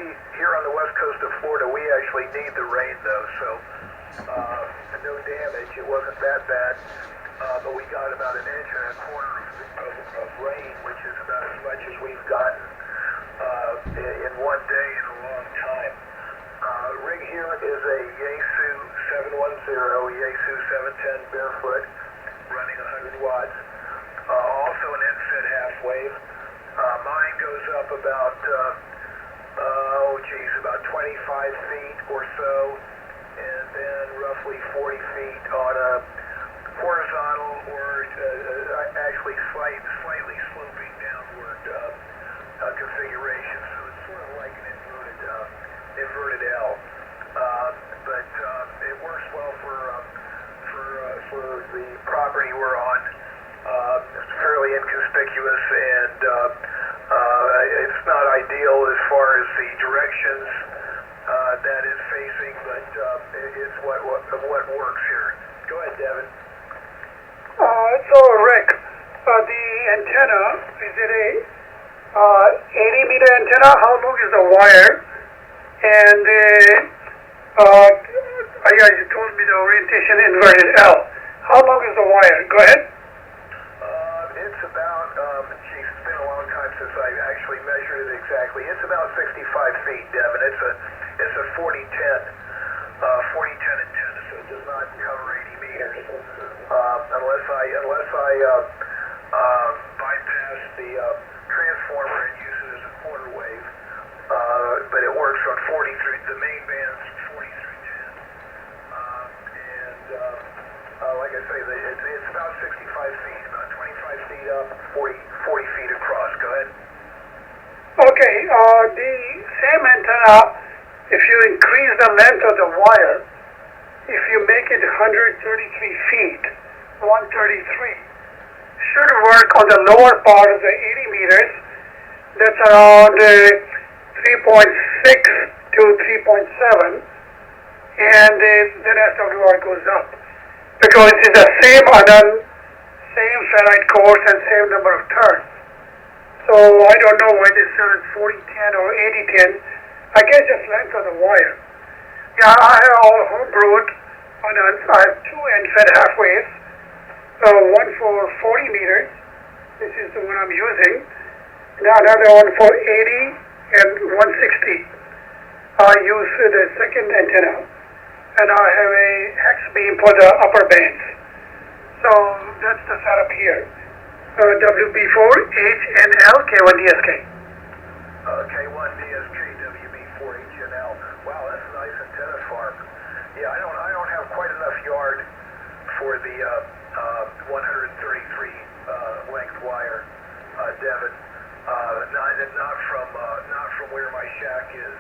we here on the west coast of Florida, we actually need the rain though, so no damage. It wasn't that bad, but we got about an inch and a quarter of rain, which is about as much as we've gotten in one day in a long time. Rig here is a Yaesu 710, Yaesu 710 barefoot, running 100 watts. Also an NFIT half wave. Mine goes up about, about 25 feet or so, and then roughly 40 feet on a horizontal or actually slightly sloping downward configuration. So it's sort of like an inverted L. But it works well for the property we're on. It's fairly inconspicuous, and it's not ideal as far as the directions that it's facing, but it's what works here. Go ahead, Devin. So Rick, the antenna, is it a 80-meter antenna? How long is the wire? And you told me the orientation inverted L. How long is the wire? Go ahead. It's about, it's been a long time since I actually measured it exactly. It's about 65 feet, Devin. It's a 4010 antenna, so it does not cover 80 meters. Unless I bypass the transformer and use it as a quarter wave. But it works on 40 through the main bands, 40 through 10. Like I say, it's about 65 feet, about 25 feet up, 40 feet across. Go ahead. Okay, the same antenna, if you increase the length of the wire, if you make it 133 feet, 133, should work on the lower part of the 80 meters. That's around 3.6 to 3.7, and the rest of the wire goes up. Because it's the same same ferrite course and same number of turns. So I don't know why this is 4010 or 8010. I guess just length of the wire. Yeah, I have all homebrewed. I have two NFIT half waves. One for 40 meters. This is the one I'm using. And another one for 80 and 160. I use the second antenna. And I have a hex beam for the upper bands. So that's the setup here. WB4, HNL, K1DSK. K1 DSK, WB4, HNL. Wow, that's a nice antenna farm. Yeah, I don't have quite enough yard for the 133 length wire, Devin. Not from where my shack is.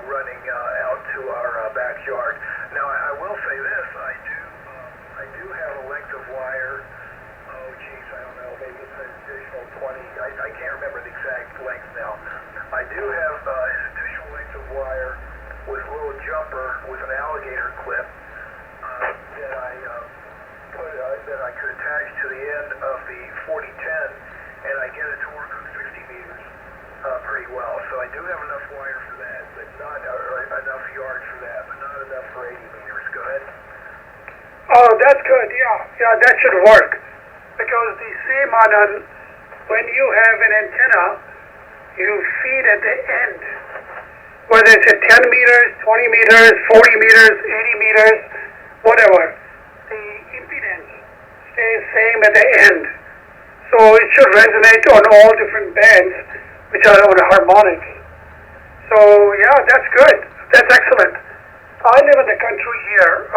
Running out to our backyard. Now, I will say this: I do have a length of wire. Oh, geez, I don't know. Maybe it's an additional 20. I can't remember the exact length now. I do have an additional length of wire with a little jumper with an alligator clip that I could attach to the end of the 4010, and I get it to work on 60 meters. Pretty well. So I do have enough wire for that, but not enough yard for that, but not enough for 80 meters. Go ahead. Oh, that's good. Yeah, that should work. Because the same when you have an antenna, you feed at the end. Whether it's at 10 meters, 20 meters, 40 meters, 80 meters, whatever. The impedance stays same at the end. So it should resonate on all different bands, which are on harmonics. So yeah, that's good. That's excellent. I live in the country here.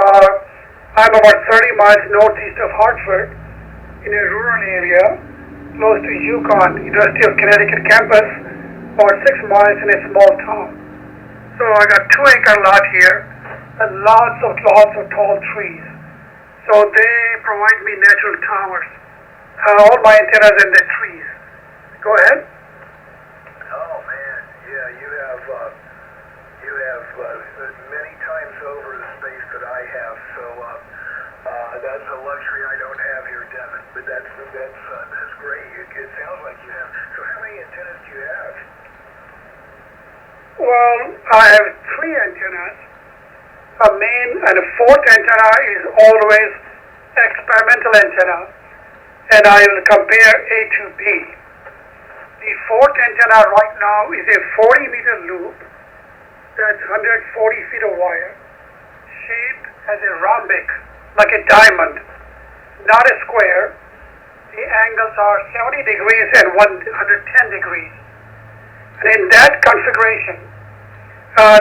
I'm about 30 miles northeast of Hartford, in a rural area, close to UConn, University of Connecticut campus, about 6 miles in a small town. So I got 2-acre lot here, and lots of tall trees. So they provide me natural towers. All my antennas in the trees. Go ahead. Oh man, yeah, you have many times over the space that I have. So that's a luxury I don't have here, Devin. But that's great. It sounds like you have. So how many antennas do you have? Well, I have three antennas. A main and a fourth antenna is always experimental antenna, and I will compare A to B. The fourth antenna right now is a 40-meter loop that's 140 feet of wire, shaped as a rhombic, like a diamond, not a square. The angles are 70 degrees and 110 degrees. And in that configuration,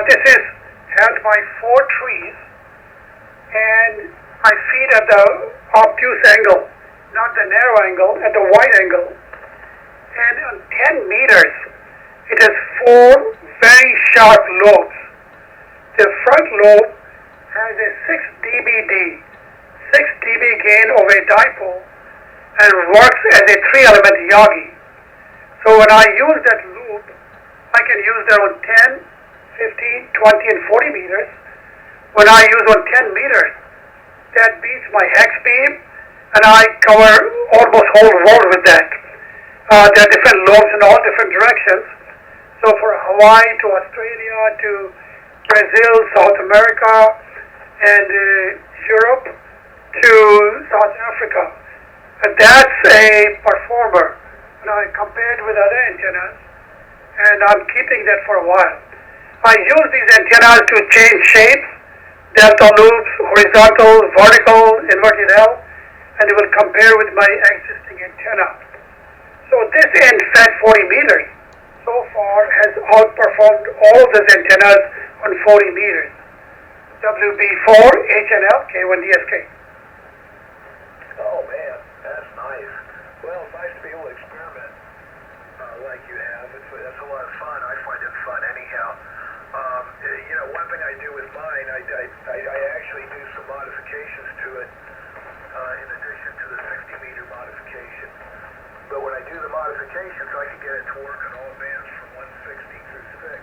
this is held by four trees, and I feed at the obtuse angle, not the narrow angle, at the wide angle. And on 10 meters, it has four very sharp lobes. The front lobe has a 6 dBd, 6 dB gain over a dipole, and works as a 3-element Yagi. So when I use that loop, I can use that on 10, 15, 20, and 40 meters. When I use on 10 meters, that beats my hex beam, and I cover almost whole world with that. There are different lobes in all different directions. So for Hawaii to Australia to Brazil, South America, and Europe to South Africa. That's a performer. And I compared with other antennas, and I'm keeping that for a while. I use these antennas to change shapes, delta loops, horizontal, vertical, inverted L, and it will compare with my existing antenna. So this end fed 40 meters so far has outperformed all of those antennas on 40 meters. WB4, HNL, K1DSK. Oh man, that's nice. Well, it's nice to be able to experiment like you have. That's a lot of fun. I find it fun anyhow. One thing I do with mine, I actually do some modifications to it in addition to the 60-meter modification. But when I do the modifications, I can get it to work on all bands from 160 through 6.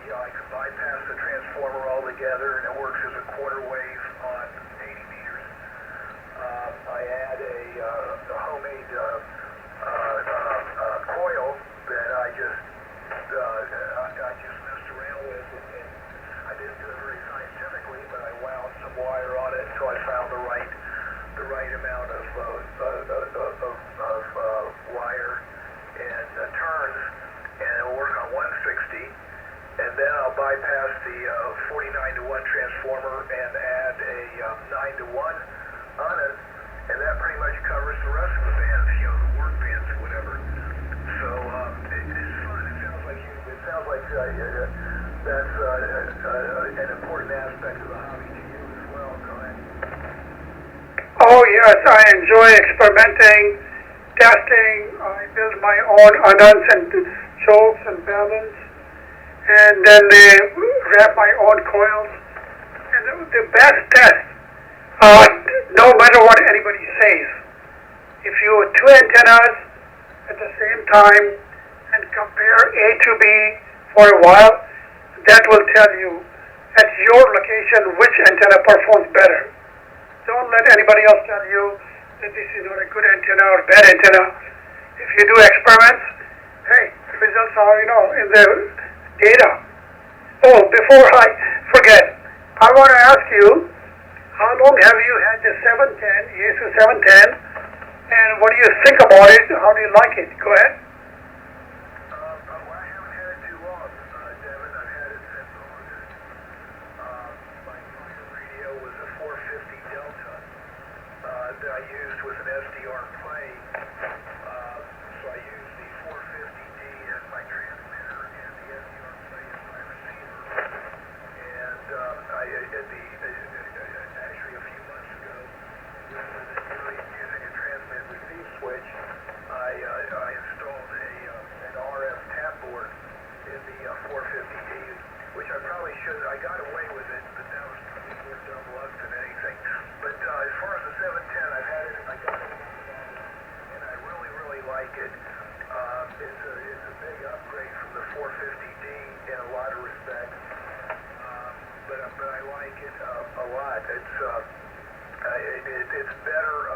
I can bypass the transformer altogether, and it works as a quarter wave on 80 meters. I add a homemade coil that I just messed around with, and I didn't do it very scientifically, but I wound some wire on it until I found the right amount of wire and turns, and it'll work on 160. And then I'll bypass the 49 to 1 transformer and add a 9 to 1 on it, and that pretty much covers the rest of the bands, the work bands or whatever. So it's fun. It sounds like that's an important aspect of the hobby to you as well. Go ahead. Oh yes, I enjoy experimenting, testing. I build my own ununs and chokes and balance, and then wrap my own coils. And the best test, no matter what anybody says, if you have two antennas at the same time and compare A to B for a while, that will tell you at your location which antenna performs better. Don't let anybody else tell you that this is not a good antenna or bad antenna. If you do experiments, hey, the results are, in the data. Oh, before I forget, I want to ask you, how long have you had the 710, Yaesu 710, and what do you think about it? How do you like it? Go ahead. I haven't had it too long, Devin. I've had it since August. My final radio was a 450 Delta that I used with an SDR play. So I used the 450D as my transmitter and the SDR play as my receiver. And actually a few months ago, using a transmit receive switch, I installed an RF tap board in the 450D, which I probably should. I got away with it, but that was probably more dumb luck than anything. But as far as the 710, I've had it. I got it, and I really, really like it. It's a big upgrade from the 450D in a lot of respects. But I like it a lot. It's better.